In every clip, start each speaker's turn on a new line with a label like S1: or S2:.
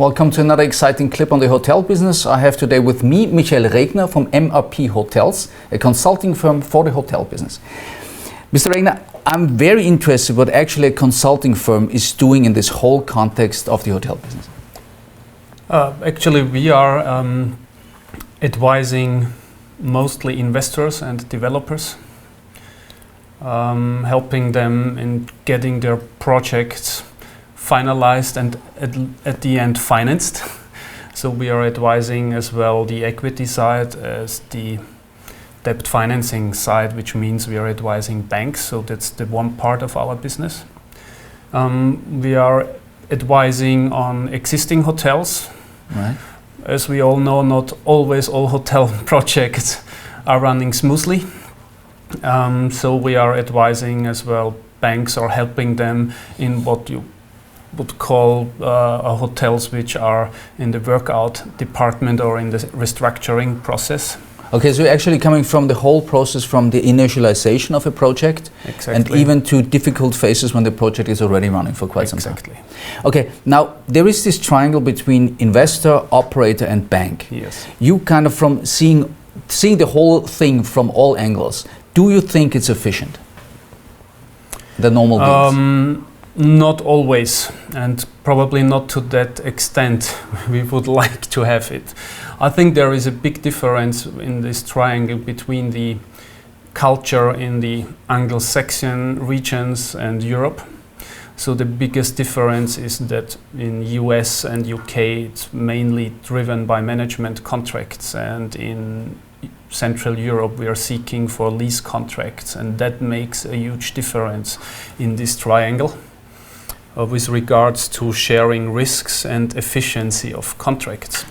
S1: Welcome to another exciting clip on the hotel business. I have today with me Michael Regner from MRP Hotels, a consulting firm for the hotel business. Mr. Regner, I'm very interested what actually a consulting firm is doing in this whole context of the hotel business.
S2: Actually, we are advising mostly investors and developers, helping them in getting their projects finalized and at the end financed. So we are advising as well the equity side as the debt financing side, which means we are advising banks. So that's the one part of our business. We are advising on existing hotels.
S1: Right.
S2: As we all know, not always all hotel projects are running smoothly. So we are advising as well banks or helping them in what you would call hotels which are in the workout department or in the restructuring process.
S1: Okay, so you're actually coming from the whole process from the initialization of a project.
S2: Exactly.
S1: And even to difficult phases when the project is already running for quite some time.
S2: Exactly.
S1: Okay, now there is this triangle between investor, operator and bank.
S2: Yes.
S1: You kind of from seeing the whole thing from all angles, do you think it's efficient? The normal deals?
S2: Not always, and probably not to that extent we would like to have it. I think there is a big difference in this triangle between the culture in the Anglo-Saxon regions and Europe. So the biggest difference is that in US and UK it's mainly driven by management contracts, and in Central Europe we are seeking for lease contracts, and that makes a huge difference in this triangle. With regards to sharing risks and efficiency of contracts.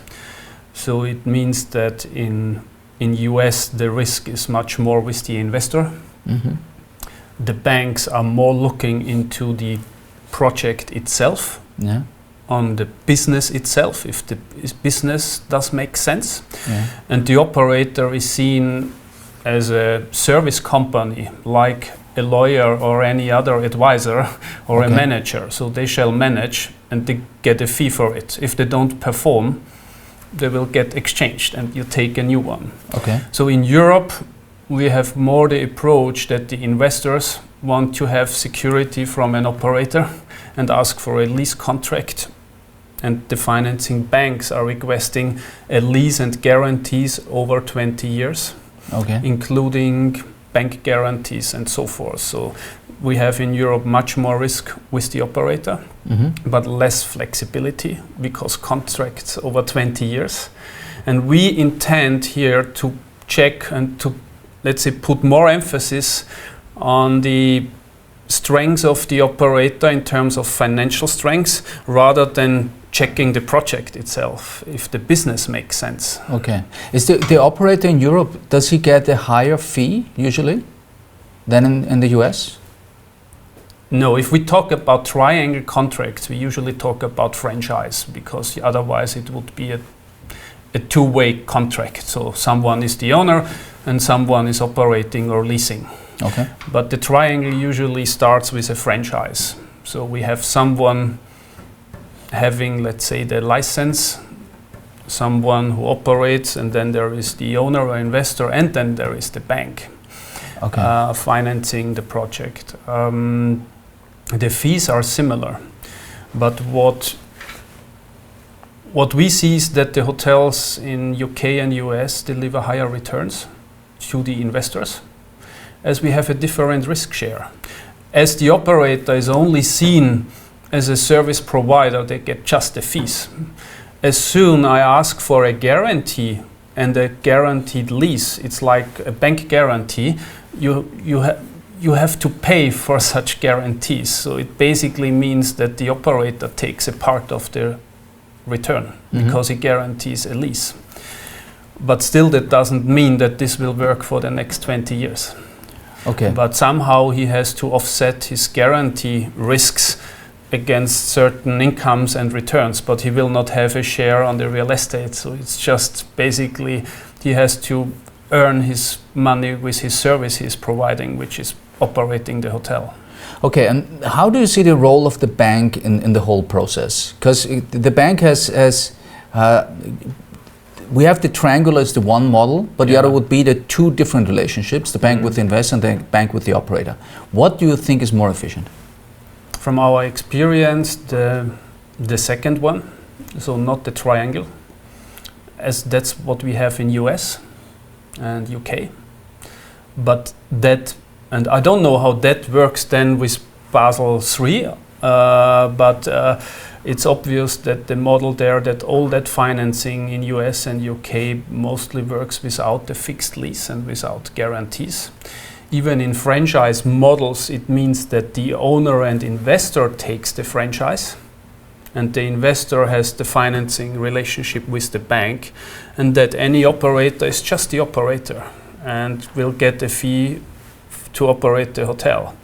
S2: So it means that in US the risk is much more with the investor.
S1: Mm-hmm.
S2: The banks are more looking into the project itself,
S1: Yeah.
S2: on the business itself, if the business does make sense.
S1: Yeah.
S2: And the operator is seen as a service company, like a lawyer or any other advisor or
S1: Okay.
S2: a manager. So they shall manage and they get a fee for it. If they don't perform, they will get exchanged and you take a new one.
S1: Okay.
S2: So in Europe, we have more the approach that the investors want to have security from an operator and ask for a lease contract. And the financing banks are requesting a lease and guarantees over 20 years.
S1: Okay.
S2: Including bank guarantees and so forth. So we have in Europe much more risk with the operator,
S1: Mm-hmm.
S2: but less flexibility because contracts over 20 years. And we intend here to check and to, let's say, put more emphasis on the strengths of the operator in terms of financial strengths rather than checking the project itself, if the business makes sense.
S1: Okay. Is the operator in Europe, does he get a higher fee usually than in the US?
S2: No, if we talk about triangle contracts, we usually talk about franchise because otherwise it would be a two-way contract. So someone is the owner and someone is operating or leasing.
S1: Okay.
S2: But the triangle usually starts with a franchise. So we have someone having, let's say, the license, someone who operates, and then there is the owner or investor, and then there is the bank.
S1: Okay.
S2: Financing the project. The fees are similar, but what we see is that the hotels in UK and US deliver higher returns to the investors, as we have a different risk share. As the operator is only seen as a service provider, they get just the fees. As soon I ask for a guarantee and a guaranteed lease, it's like a bank guarantee, you have to pay for such guarantees. So it basically means that the operator takes a part of the return
S1: Mm-hmm.
S2: because he guarantees a lease. But still that doesn't mean that this will work for the next 20 years.
S1: Okay.
S2: But somehow he has to offset his guarantee risks against certain incomes and returns, but he will not have a share on the real estate. So it's just basically he has to earn his money with his service he is providing, which is operating the hotel.
S1: Okay, and how do you see the role of the bank in the whole process? Because the bank has we have the triangular as the one model, but the other would be the two different relationships, the bank with the investor and the bank with the operator. What do you think is more efficient?
S2: From our experience, the second one, so not the triangle, as that's what we have in US and UK. But that, and I don't know how that works then with Basel III, but it's obvious that the model there, that all that financing in US and UK mostly works without the fixed lease and without guarantees. Even in franchise models, it means that the owner and investor takes the franchise, and the investor has the financing relationship with the bank, and that any operator is just the operator and will get a fee to operate the hotel.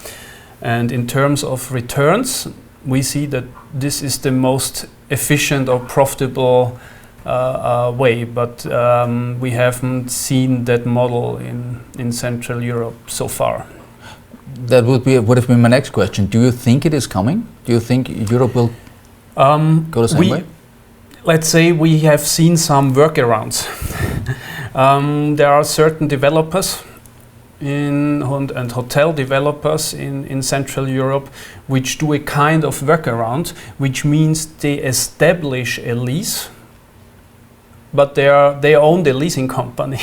S2: And in terms of returns, we see that this is the most efficient or profitable way, but we haven't seen that model in Central Europe so far.
S1: That would have been my next question. Do you think it is coming? Do you think Europe will go the same way?
S2: Let's say we have seen some workarounds. There are certain developers and hotel developers in Central Europe which do a kind of workaround, which means they establish a lease, but they own the leasing company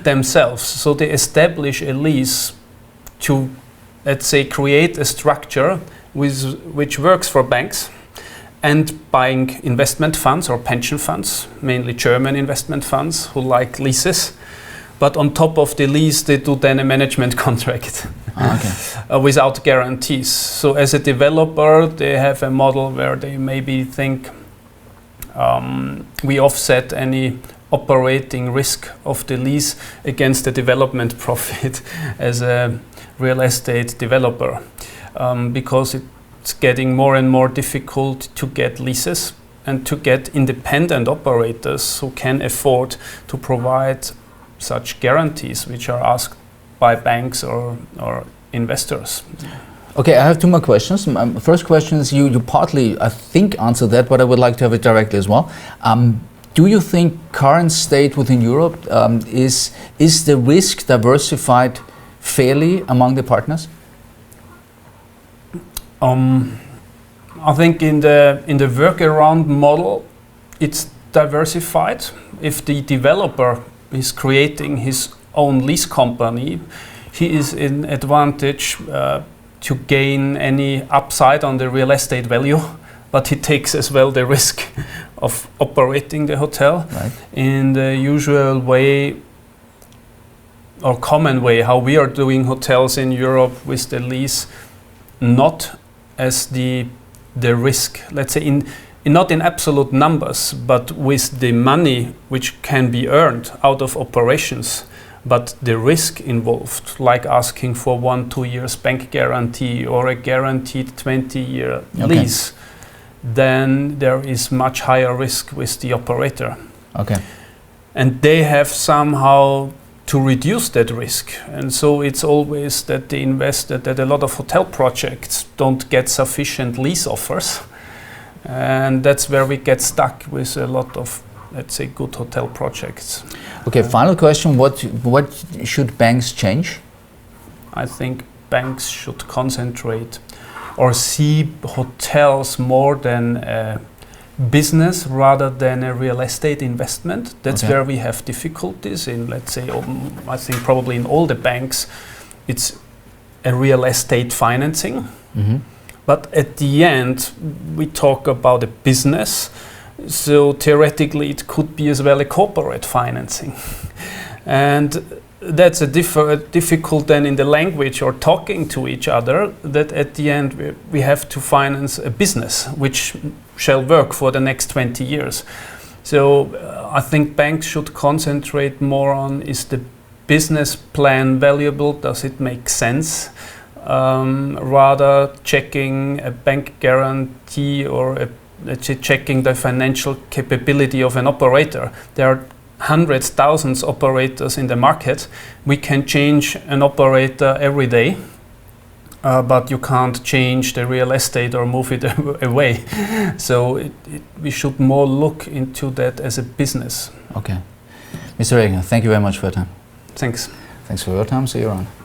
S2: themselves. So they establish a lease to, let's say, create a structure which works for banks and buying investment funds or pension funds, mainly German investment funds who like leases. But on top of the lease, they do then a management contract without guarantees. So as a developer, they have a model where they maybe think we offset any operating risk of the lease against the development profit as a real estate developer, because it's getting more and more difficult to get leases and to get independent operators who can afford to provide such guarantees which are asked by banks or investors.
S1: Okay, I have two more questions. First question is, you partly, I think, answered that, but I would like to have it directly as well. Do you think current state within Europe is the risk diversified fairly among the partners?
S2: I think in the workaround model, it's diversified. If the developer is creating his own lease company, he is in advantage to gain any upside on the real estate value, but he takes as well the risk of operating the hotel.
S1: Right.
S2: In the usual way or common way how we are doing hotels in Europe with the lease, not as the risk, let's say not in absolute numbers, but with the money which can be earned out of operations, but the risk involved, like asking for 1-2 years bank guarantee or a guaranteed 20-year lease, then there is much higher risk with the operator. Okay. And they have somehow to reduce that risk. And so it's always that they invest that a lot of hotel projects don't get sufficient lease offers. And that's where we get stuck with a lot of, let's say, good hotel projects.
S1: Okay, final question. What should banks change?
S2: I think banks should concentrate or see hotels more than a business rather than a real estate investment. That's where we have difficulties in, let's say, I think probably in all the banks, it's a real estate financing. Mm-hmm. But at the end, we talk about a business, so theoretically it could be as well a corporate financing. And that's difficult then in the language or talking to each other, that at the end we have to finance a business which shall work for the next 20 years. So I think banks should concentrate more on, is the business plan valuable, does it make sense? Rather checking a bank guarantee or let's say checking the financial capability of an operator. There are hundreds, thousands operators in the market. We can change an operator every day, but you can't change the real estate or move it away. So we should more look into that as a business.
S1: Okay. Mr. Regner, thank you very much for your time.
S2: Thanks.
S1: Thanks for your time. See you around.